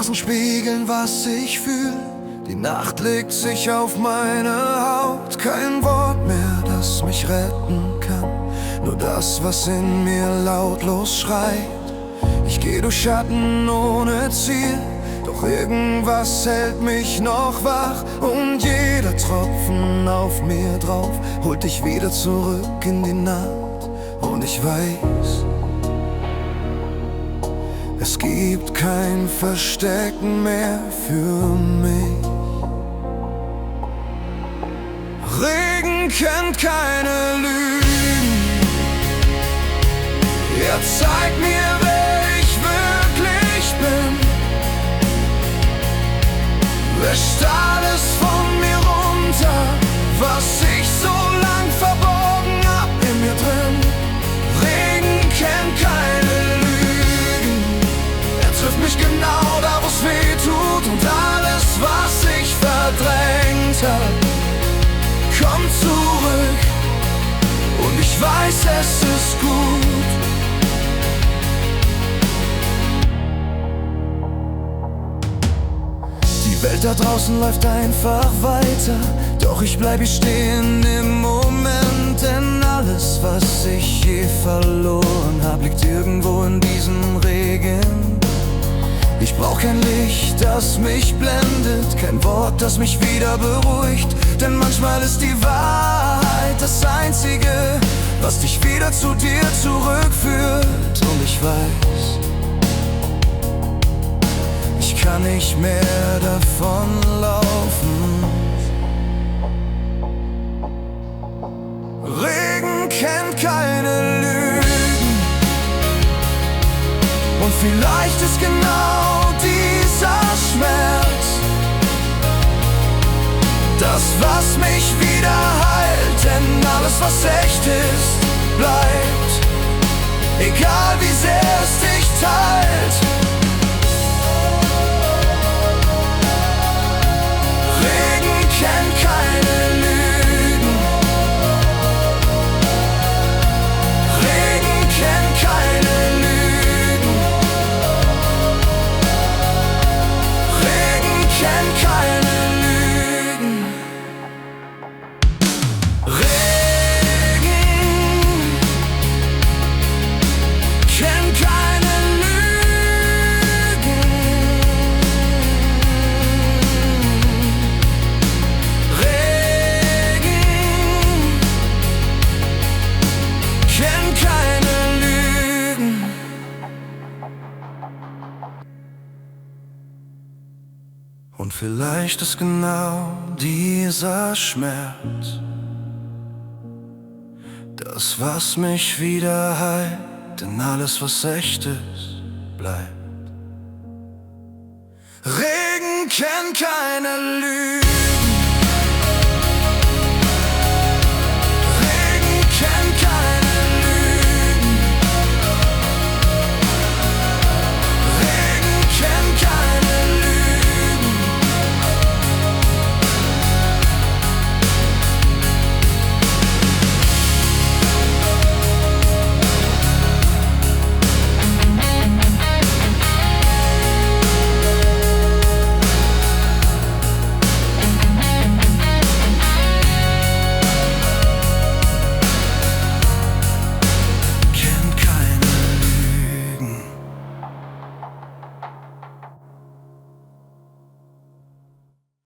Straßen spiegeln, was ich fühl. Die Nacht legt sich auf meine Haut. Kein Wort mehr, das mich retten kann. Nur das, was in mir lautlos schreit. Ich geh durch Schatten ohne Ziel. Doch irgendwas hält mich noch wach. Und jeder Tropfen auf mir drauf holt dich wieder zurück in die Nacht. Und ich weiß, es gibt kein Verstecken mehr für mich. Regen kennt keine Lügen. Er zeigt mir, wer ich wirklich bin. Wäscht alles von mir runter, was ich so lang verborgen hab in mir drin. Regen kennt keine Lügen. Er trifft mich genau da, wo's weh tut. Und alles, was ich verdrängt hab, kommt zurück. Und ich weiß, es ist gut. Die Welt da draußen läuft einfach weiter, doch ich bleib hier stehen im Moment. Denn alles, was ich je verloren hab, liegt irgendwo in diesem Regen. Ich brauch kein Licht, das mich blendet, kein Wort, das mich wieder beruhigt. Denn manchmal ist die Wahrheit das Einzige, was dich wieder zu dir zurückführt. Und ich weiß, ich kann nicht mehr davonlaufen. Regen kennt keine Lügen. Und vielleicht ist genau dieser Schmerz das, was mich wieder heilt. Denn alles, was echt ist, bleibt, egal wie sehr es dich teilt. Regen kennt keine Lügen. Regen kennt keine Lügen. Regen kennt keine Lügen. Regen kennt keine Lügen. Regen kennt keine Lügen. Und vielleicht ist genau dieser Schmerz das, was mich wieder heilt. Denn alles, was echt ist, bleibt. Regen kennt keine Lüge.